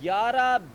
$11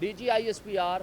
DG ISPR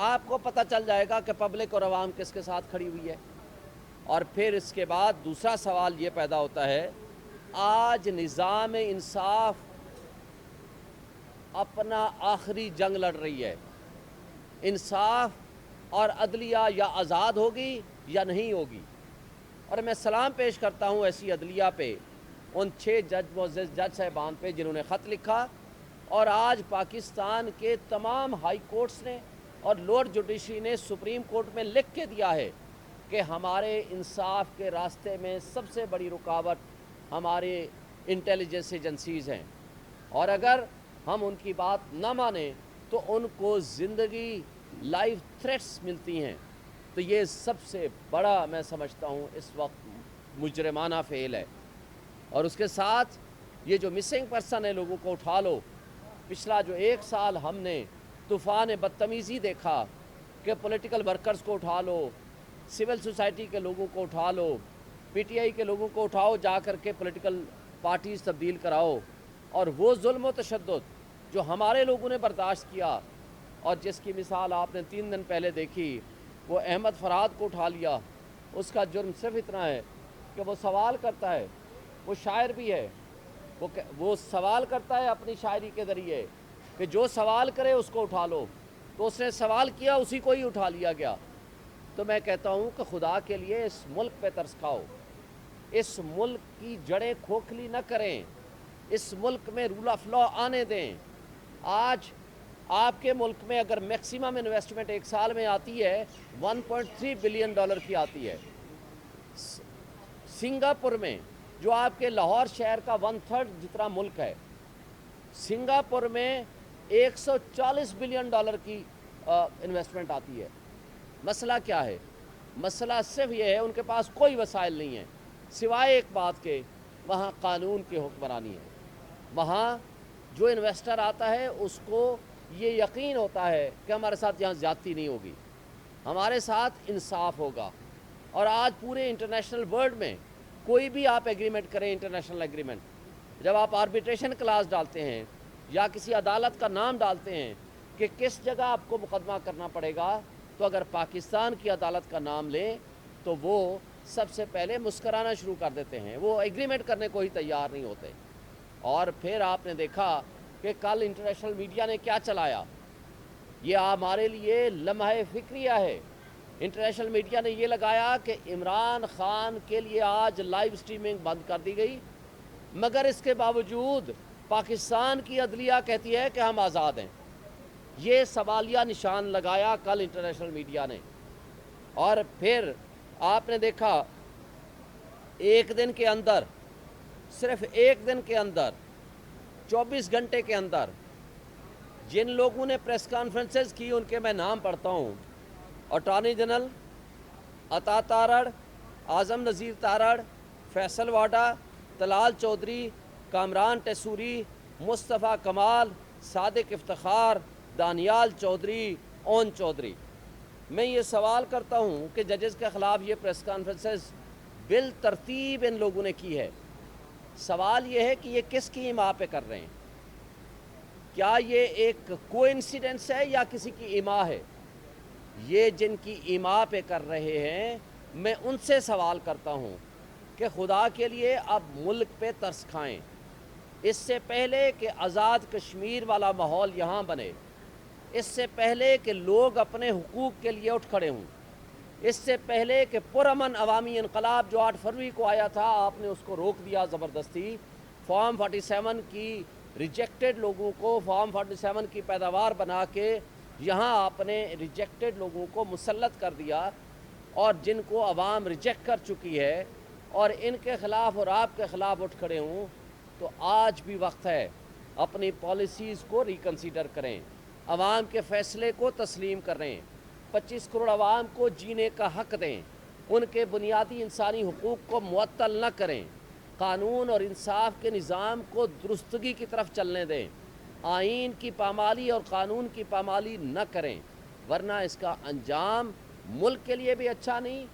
آپ کو پتہ چل جائے گا کہ پبلک اور عوام کس کے ساتھ کھڑی ہوئی ہے. اور پھر اس کے بعد دوسرا سوال یہ پیدا ہوتا ہے، آج نظام انصاف اپنا آخری جنگ لڑ رہی ہے. انصاف اور عدلیہ یا آزاد ہوگی یا نہیں ہوگی. اور میں سلام پیش کرتا ہوں ایسی عدلیہ پہ، ان 6 معزز جج صاحبان پہ جنہوں نے خط لکھا، اور آج پاکستان کے تمام ہائی کورٹس نے اور لوور جوڈیشری نے سپریم کورٹ میں لکھ کے دیا ہے کہ ہمارے انصاف کے راستے میں سب سے بڑی رکاوٹ ہمارے انٹیلیجنس ایجنسیز ہیں، اور اگر ہم ان کی بات نہ مانیں تو ان کو زندگی لائف تھریٹس ملتی ہیں. تو یہ سب سے بڑا میں سمجھتا ہوں اس وقت مجرمانہ فعل ہے. اور اس کے ساتھ یہ جو مسنگ پرسن ہے، لوگوں کو اٹھا لو. پچھلا جو 1 سال ہم نے طوفان بدتمیزی دیکھا کہ پولیٹیکل ورکرز کو اٹھا لو، سول سوسائٹی کے لوگوں کو اٹھا لو، پی ٹی آئی کے لوگوں کو اٹھاؤ، جا کر کے پولیٹیکل پارٹیز تبدیل کراؤ، اور وہ ظلم و تشدد جو ہمارے لوگوں نے برداشت کیا، اور جس کی مثال آپ نے 3 دن پہلے دیکھی، وہ احمد فرحاد کو اٹھا لیا. اس کا جرم صرف اتنا ہے کہ وہ سوال کرتا ہے، وہ شاعر بھی ہے، وہ سوال کرتا ہے اپنی شاعری کے ذریعے کہ جو سوال کرے اس کو اٹھا لو. تو اس نے سوال کیا، اسی کو ہی اٹھا لیا گیا. تو میں کہتا ہوں کہ خدا کے لیے اس ملک پہ ترس کھاؤ، اس ملک کی جڑیں کھوکھلی نہ کریں، اس ملک میں رول آف لا آنے دیں. آج آپ کے ملک میں اگر میکسیمم انویسٹمنٹ 1 سال میں آتی ہے 1.3 بلین ڈالر کی آتی ہے. سنگاپور میں جو آپ کے لاہور شہر کا 1/3 جتنا ملک ہے، سنگاپور میں 140 بلین ڈالر کی انویسٹمنٹ آتی ہے. مسئلہ کیا ہے؟ مسئلہ صرف یہ ہے ان کے پاس کوئی وسائل نہیں ہیں سوائے ایک بات کے، وہاں قانون کی حکمرانی ہے. وہاں جو انویسٹر آتا ہے اس کو یہ یقین ہوتا ہے کہ ہمارے ساتھ یہاں زیادتی نہیں ہوگی، ہمارے ساتھ انصاف ہوگا. اور آج پورے انٹرنیشنل ورلڈ میں کوئی بھی آپ ایگریمنٹ کریں، انٹرنیشنل ایگریمنٹ، جب آپ آربیٹریشن کلاس ڈالتے ہیں یا کسی عدالت کا نام ڈالتے ہیں کہ کس جگہ آپ کو مقدمہ کرنا پڑے گا، تو اگر پاکستان کی عدالت کا نام لیں تو وہ سب سے پہلے مسکرانا شروع کر دیتے ہیں، وہ ایگریمنٹ کرنے کو ہی تیار نہیں ہوتے. اور پھر آپ نے دیکھا کہ کل انٹرنیشنل میڈیا نے کیا چلایا، یہ ہمارے لیے لمحہ فکریہ ہے. انٹرنیشنل میڈیا نے یہ لگایا کہ عمران خان کے لیے آج لائیو سٹریمنگ بند کر دی گئی، مگر اس کے باوجود پاکستان کی عدلیہ کہتی ہے کہ ہم آزاد ہیں. یہ سوالیہ نشان لگایا کل انٹرنیشنل میڈیا نے. اور پھر آپ نے دیکھا ایک دن کے اندر، صرف ایک دن کے اندر، 24 گھنٹے کے اندر جن لوگوں نے پریس کانفرنسز کی ان کے میں نام پڑھتا ہوں: اٹارنی جنرل عطا تارڑ، اعظم نذیر تارڑ، فیصل واڈا، طلال چودھری، کامران ٹیسوری، مصطفیٰ کمال، صادق افتخار، دانیال چودھری، اون چودھری. میں یہ سوال کرتا ہوں کہ ججز کے خلاف یہ پریس کانفرنسز بالترتیب ان لوگوں نے کی ہے. سوال یہ ہے کہ یہ کس کی ایما پہ کر رہے ہیں؟ کیا یہ ایک کوئنسیڈنس ہے یا کسی کی ایما ہے؟ یہ جن کی ایما پہ کر رہے ہیں، میں ان سے سوال کرتا ہوں کہ خدا کے لیے اب ملک پہ ترس کھائیں. اس سے پہلے کہ آزاد کشمیر والا ماحول یہاں بنے، اس سے پہلے کہ لوگ اپنے حقوق کے لیے اٹھ کھڑے ہوں، اس سے پہلے کہ پرامن عوامی انقلاب جو 8 فروری کو آیا تھا آپ نے اس کو روک دیا زبردستی، فارم 47 کی ریجیکٹڈ لوگوں کو فارم 47 کی پیداوار بنا کے یہاں آپ نے ریجیکٹڈ لوگوں کو مسلط کر دیا، اور جن کو عوام ریجیکٹ کر چکی ہے، اور ان کے خلاف اور آپ کے خلاف اٹھ کھڑے ہوں. تو آج بھی وقت ہے اپنی پالیسیز کو ریکنسیڈر کریں، عوام کے فیصلے کو تسلیم کریں، 25 کروڑ عوام کو جینے کا حق دیں، ان کے بنیادی انسانی حقوق کو معطل نہ کریں، قانون اور انصاف کے نظام کو درستگی کی طرف چلنے دیں، آئین کی پامالی اور قانون کی پامالی نہ کریں، ورنہ اس کا انجام ملک کے لیے بھی اچھا نہیں،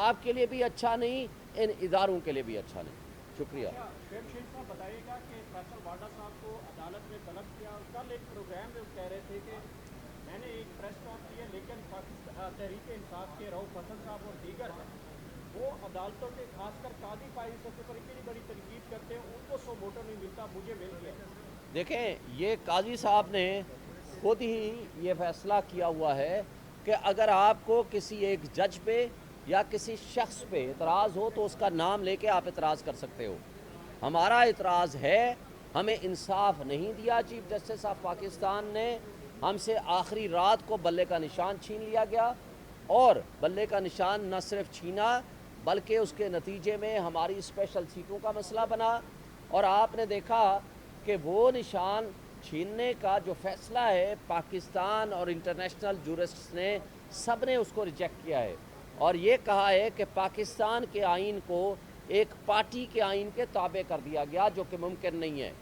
آپ کے لیے بھی اچھا نہیں، ان اداروں کے لیے بھی اچھا نہیں. شکریہ. شیخ صاحب بتائیے گا کہ فیصل واڈا صاحب کو عدالت میں طلب کیا، اور کل ایک پروگرام میں وہ کہہ رہے تھے کہ میں نے ایک پریس کانفرنس کی ہے، لیکن تحریک انصاف کے رؤف حسن صاحب اور دیگر ہیں، وہ عدالتوں کے خاص کر قاضی فائز کے اوپر اتنی بڑی تنقید کرتے ہیں، ان کو 100 ووٹر نہیں ملتا، مجھے مل گیا۔ دیکھیں یہ قاضی صاحب نے خود ہی یہ فیصلہ کیا ہوا ہے کہ اگر آپ کو کسی ایک جج پہ یا کسی شخص پہ اعتراض ہو تو اس کا نام لے کے آپ اعتراض کر سکتے ہو۔ ہمارا اعتراض ہے ہمیں انصاف نہیں دیا چیف جسٹس آف پاکستان نے، ہم سے آخری رات کو بلے کا نشان چھین لیا گیا، اور بلے کا نشان نہ صرف چھینا بلکہ اس کے نتیجے میں ہماری اسپیشل سیٹوں کا مسئلہ بنا، اور آپ نے دیکھا کہ وہ نشان چھیننے کا جو فیصلہ ہے پاکستان اور انٹرنیشنل جورسٹس نے سب نے اس کو ریجیکٹ کیا ہے، اور یہ کہا ہے کہ پاکستان کے آئین کو ایک پارٹی کے آئین کے تابع کر دیا گیا، جو کہ ممکن نہیں ہے۔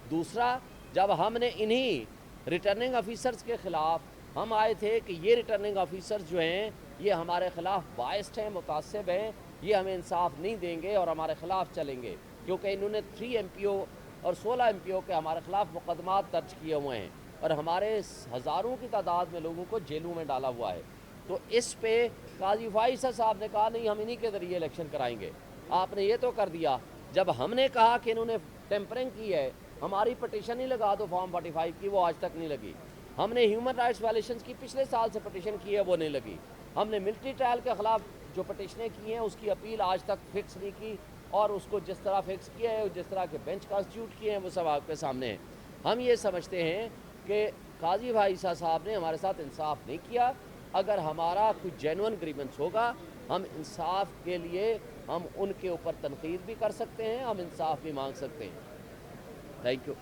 دوسرا، جب ہم نے انہی ریٹرننگ آفیسرز کے خلاف ہم آئے تھے کہ یہ ریٹرننگ آفیسرز جو ہیں یہ ہمارے خلاف بائسڈ ہیں، متعصب ہیں، یہ ہمیں انصاف نہیں دیں گے اور ہمارے خلاف چلیں گے، کیونکہ انہوں نے 3 MP او اور 16 MP او کے ہمارے خلاف مقدمات درج کیے ہوئے ہیں، اور ہمارے ہزاروں کی تعداد میں لوگوں کو جیلوں میں ڈالا ہوا ہے۔ تو اس پہ قاضی فائصہ صاحب نے کہا نہیں، ہم انہی کے ذریعے الیکشن کرائیں گے۔ آپ نے یہ تو کر دیا، جب ہم نے کہا کہ انہوں نے ٹیمپرنگ کی ہے، ہماری پٹیشن ہی لگا دو فارم 45 کی، وہ آج تک نہیں لگی۔ ہم نے ہیومن رائٹس وائلیشنز کی پچھلے سال سے پٹیشن کی ہے، وہ نہیں لگی۔ ہم نے ملٹری ٹرائل کے خلاف جو پٹیشنیں کی ہیں اس کی اپیل آج تک فکس نہیں کی، اور اس کو جس طرح فکس کیا ہے، جس طرح کے بینچ کانسٹیٹیوٹ کیے ہیں، وہ سب آپ کے سامنے ہیں۔ ہم یہ سمجھتے ہیں کہ قاضی فائصہ صاحب نے ہمارے ساتھ انصاف نہیں کیا۔ اگر ہمارا کوئی جینون گریونس ہوگا، ہم انصاف کے لیے ہم ان کے اوپر تنقید بھی کر سکتے ہیں، ہم انصاف بھی مانگ سکتے ہیں۔ Thank you.